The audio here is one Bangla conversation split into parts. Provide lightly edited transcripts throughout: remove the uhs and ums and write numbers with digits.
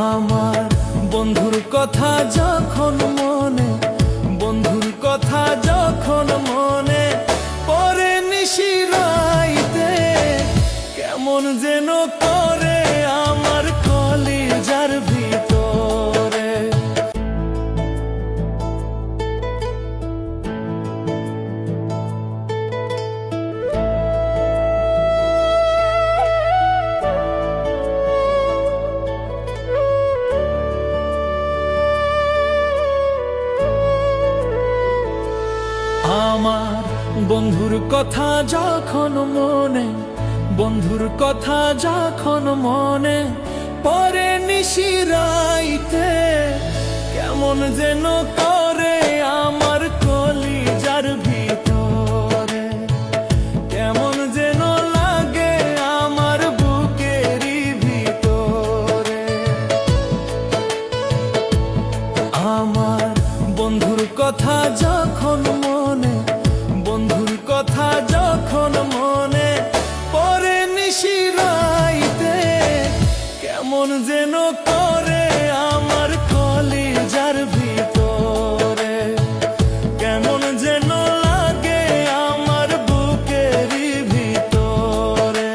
আমার বন্ধুর কথা যখন মনে, বন্ধুর কথা যখন মনে পরে নিশিরাইতে, কেমন যেন করে আমার কলিজার ভিতরে। আমার বন্ধুর কথা যখন মনে, বন্ধুর কথা যখন মনে পরে নিশিরাইতে, কেমন যেন করে আমার কলিজার ভিতরে, কেমন যেন লাগে আমার বুকেরই ভিতরে। আমার বন্ধুর কথা যখন মনে, বন্ধুর কথা যখন মনে পরে নিশিরাইতে, কেমন যেন করে আমার কলিজার ভিতরে, কেমন যেন লাগে আমার বুকেরই ভিতরে।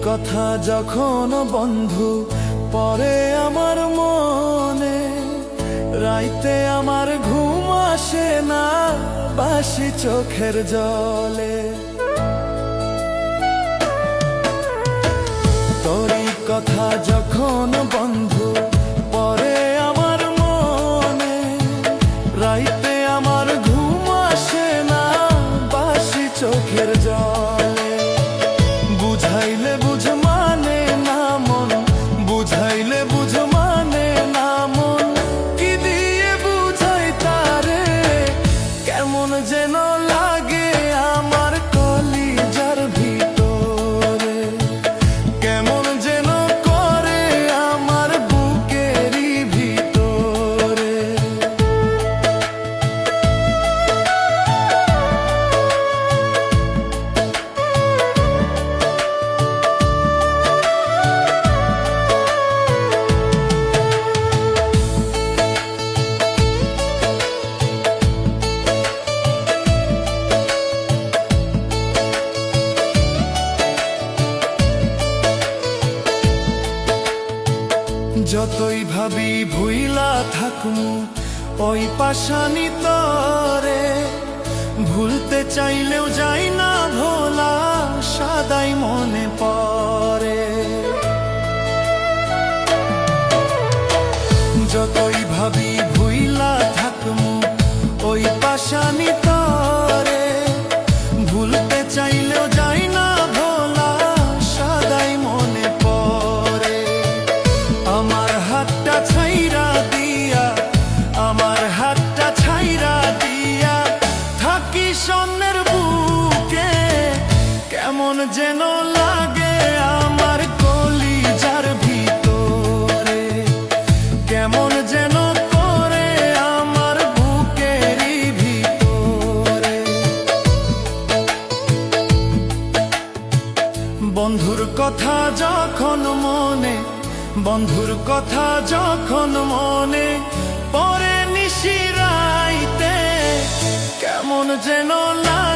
কথা যখন বন্ধু পরে আমার মনে, রাইতে আমার ঘুম আসে না বাসি চোখের জলে। তোরই কথা যখন বন্ধু পরে আমার মনে, রাইতে আমার ঘুম আসে না বাসি চোখের জলে। বুঝাইলে বুঝ মানে না মন, বুঝাইলে বুঝ মানে না মন, কি দিয়ে বুঝাই তারে, কেমন যেন লাগে আমার কলিজার ভিতরে, কেমন যেন করে আমার বুকেরই ভিতরে। যতই ভাবি ভুইলা থাকুম ওই পাশানি তরে, ভুলতে চাইলেও যাই না ভোলা, সদাই মনে পড়ে। যতই ভাবি ভুইলা থাকুম ওই পাশানি তরে, ভুলতে চাইলেও যাই না ভোলা, সদাই মনে পড়ে। আমার হাতটা ছাইরা দিয়া, আমার হাতটা ছাইরা দিয়া থাকি স্বর্ণের বুকে, কেমন যেন লাগে আমার কলিজার ভিতরে, কেমন যেন করে আমার বুকেরই ভিতরে। বন্ধুর কথা যখন মনে, বন্ধুর কথা যখন মনে পরে নিশিরাইতে, কেমন যেন লাগে